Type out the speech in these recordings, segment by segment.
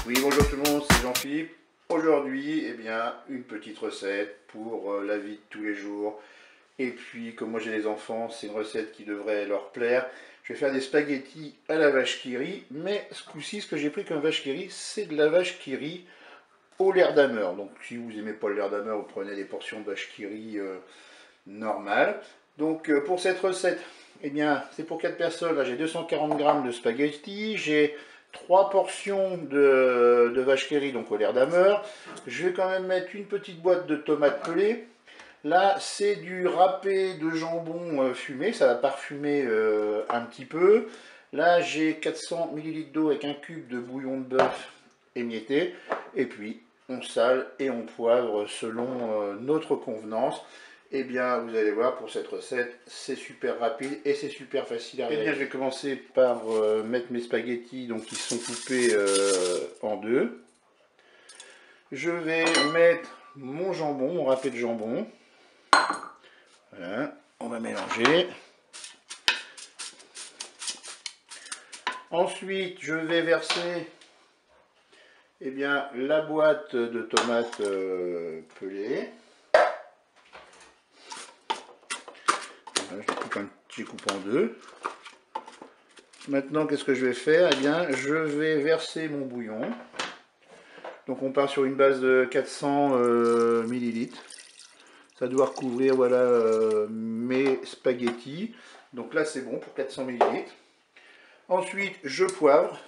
Oui, bonjour tout le monde, c'est Jean-Philippe. Aujourd'hui, eh bien, une petite recette pour la vie de tous les jours. Et puis, comme moi j'ai les enfants, c'est une recette qui devrait leur plaire. Je vais faire des spaghettis à la vache qui rit, mais ce coup-ci, ce que j'ai pris comme vache qui rit, c'est de la vache qui rit au lair d'ameur. Donc, si vous n'aimez pas le lair d'ameur, vous prenez des portions de vache qui rit normales. Donc, pour cette recette, eh bien, c'est pour 4 personnes. Là, j'ai 240 g de spaghettis, j'ai 3 portions de vache qui rit, donc au lair d'ameur. Je vais quand même mettre une petite boîte de tomates pelées. Là, c'est du râpé de jambon fumé, ça va parfumer un petit peu. Là, j'ai 400 ml d'eau avec un cube de bouillon de bœuf émietté. Et puis, on sale et on poivre selon notre convenance. Eh bien, vous allez voir, pour cette recette, c'est super rapide et c'est super facile à réaliser. Eh bien, je vais commencer par mettre mes spaghettis, donc qui sont coupés en deux. Je vais mettre mon jambon, mon râpé de jambon. Voilà, on va mélanger. Ensuite, je vais verser eh bien, la boîte de tomates pelées. Voilà, je coupe en deux. Maintenant, qu'est-ce que je vais faire? Eh bien, je vais verser mon bouillon. Donc, on part sur une base de 400 ml. Ça doit recouvrir voilà, mes spaghettis. Donc là, c'est bon pour 400 ml. Ensuite, je poivre.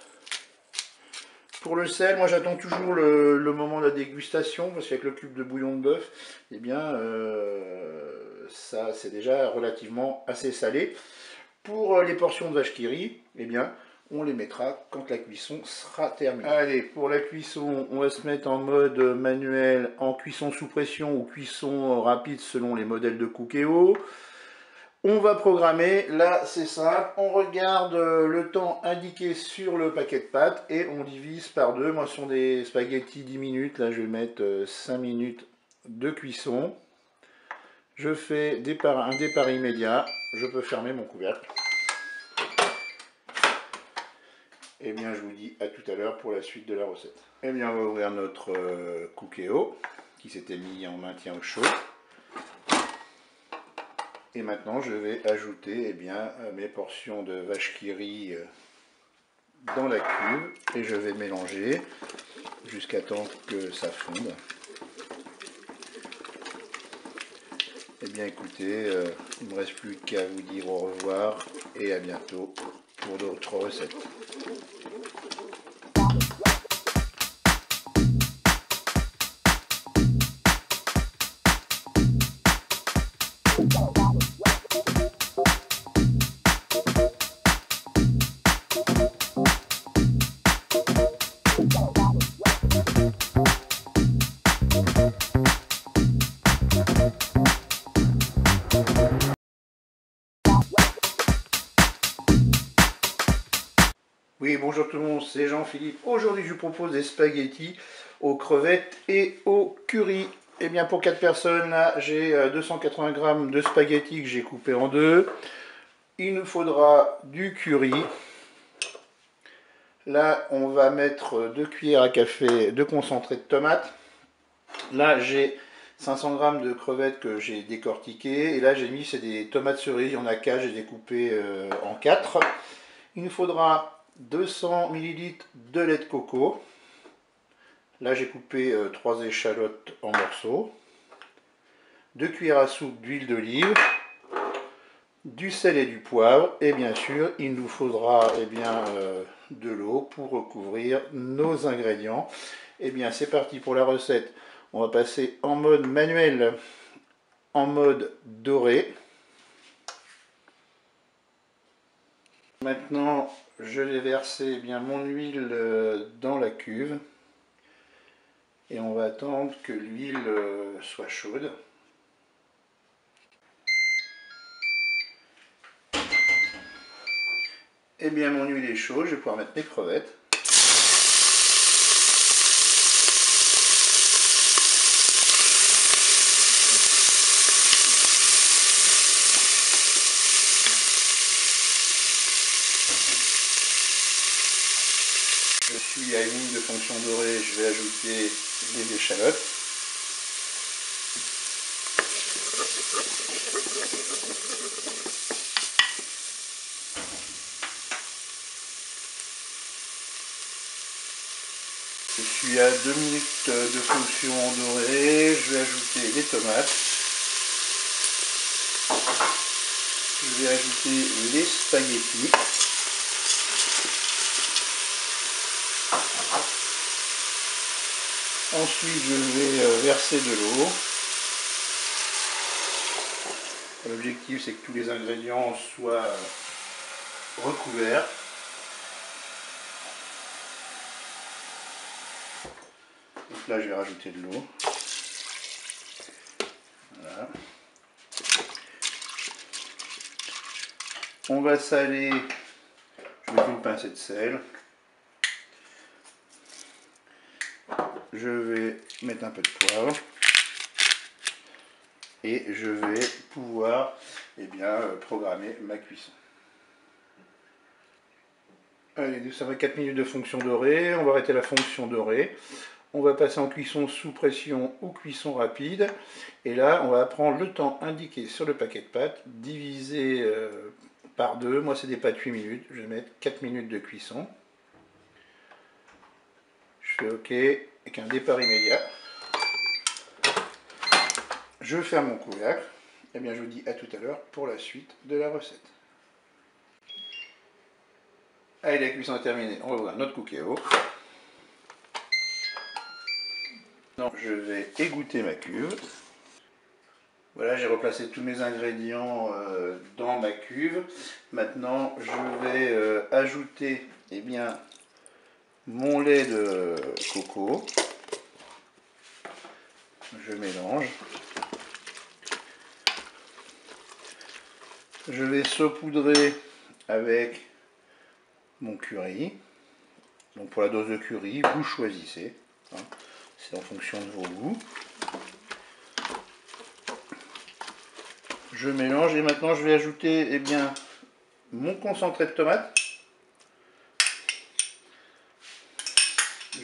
Pour le sel, moi j'attends toujours le moment de la dégustation, parce qu'avec le cube de bouillon de bœuf, eh bien, ça c'est déjà relativement assez salé. Pour les portions de vache qui rit, eh bien, on les mettra quand la cuisson sera terminée. Allez, pour la cuisson, on va se mettre en mode manuel, en cuisson sous pression ou cuisson rapide selon les modèles de Cookéo. On va programmer, là c'est simple, on regarde le temps indiqué sur le paquet de pâtes et on divise par deux. Moi ce sont des spaghettis 10 minutes, là je vais mettre 5 minutes de cuisson. Je fais un départ immédiat, je peux fermer mon couvercle. Et bien je vous dis à tout à l'heure pour la suite de la recette. Et bien on va ouvrir notre Cookéo qui s'était mis en maintien au chaud. Et maintenant, je vais ajouter eh bien, mes portions de vache qui rit dans la cuve et je vais mélanger jusqu'à temps que ça fonde. Eh bien, écoutez, il ne me reste plus qu'à vous dire au revoir et à bientôt pour d'autres recettes. Oui, bonjour tout le monde, c'est Jean-Philippe. Aujourd'hui, je vous propose des spaghettis aux crevettes et au curry. Eh bien, pour 4 personnes, là, j'ai 280 g de spaghettis que j'ai coupés en deux. Il nous faudra du curry. Là, on va mettre 2 cuillères à café de concentré de tomate. Là, j'ai 500 g de crevettes que j'ai décortiquées. Et là, j'ai mis, c'est des tomates cerises. Il y en a 4, j'ai découpé en 4. Il nous faudra 200 ml de lait de coco. Là, j'ai coupé 3 échalotes en morceaux. 2 cuillères à soupe d'huile d'olive. Du sel et du poivre. Et bien sûr, il nous faudra eh bien, de l'eau pour recouvrir nos ingrédients. Et bien, c'est parti pour la recette. On va passer en mode manuel, en mode doré. Maintenant, je vais verser eh bien, mon huile dans la cuve. Et on va attendre que l'huile soit chaude. Eh bien, mon huile est chaude, je vais pouvoir mettre mes crevettes. Je suis à une ligne de fonction dorée, je vais ajouter les échalotes. Je suis à 2 minutes de fonction dorée, je vais ajouter les tomates. Je vais ajouter les spaghettis. Ensuite, je vais verser de l'eau. L'objectif, c'est que tous les ingrédients soient recouverts. Donc là, je vais rajouter de l'eau. Voilà. On va saler. Je mets une pincée de sel. Je vais mettre un peu de poivre. Et je vais pouvoir programmer ma cuisson. Allez, ça va 4 minutes de fonction dorée. On va arrêter la fonction dorée. On va passer en cuisson sous pression ou cuisson rapide. Et là, on va prendre le temps indiqué sur le paquet de pâtes, divisé par 2. Moi, c'est des pâtes 8 minutes. Je vais mettre 4 minutes de cuisson. Je fais OK avec un départ immédiat. Je ferme mon couvercle. Et bien, je vous dis à tout à l'heure pour la suite de la recette. Allez, la cuisson est terminée. On va ouvrir notre Cookéo. Je vais égoutter ma cuve. Voilà, j'ai replacé tous mes ingrédients dans ma cuve. Maintenant, je vais ajouter mon lait de coco. Je mélange. Je vais saupoudrer avec mon curry. Donc pour la dose de curry, vous choisissez. C'est en fonction de vos goûts. Je mélange et maintenant je vais ajouter mon concentré de tomate.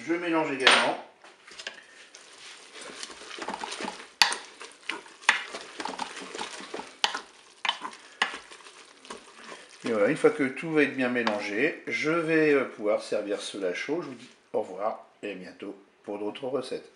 Je mélange également. Et voilà, une fois que tout va être bien mélangé, je vais pouvoir servir cela chaud. Je vous dis au revoir et à bientôt pour d'autres recettes.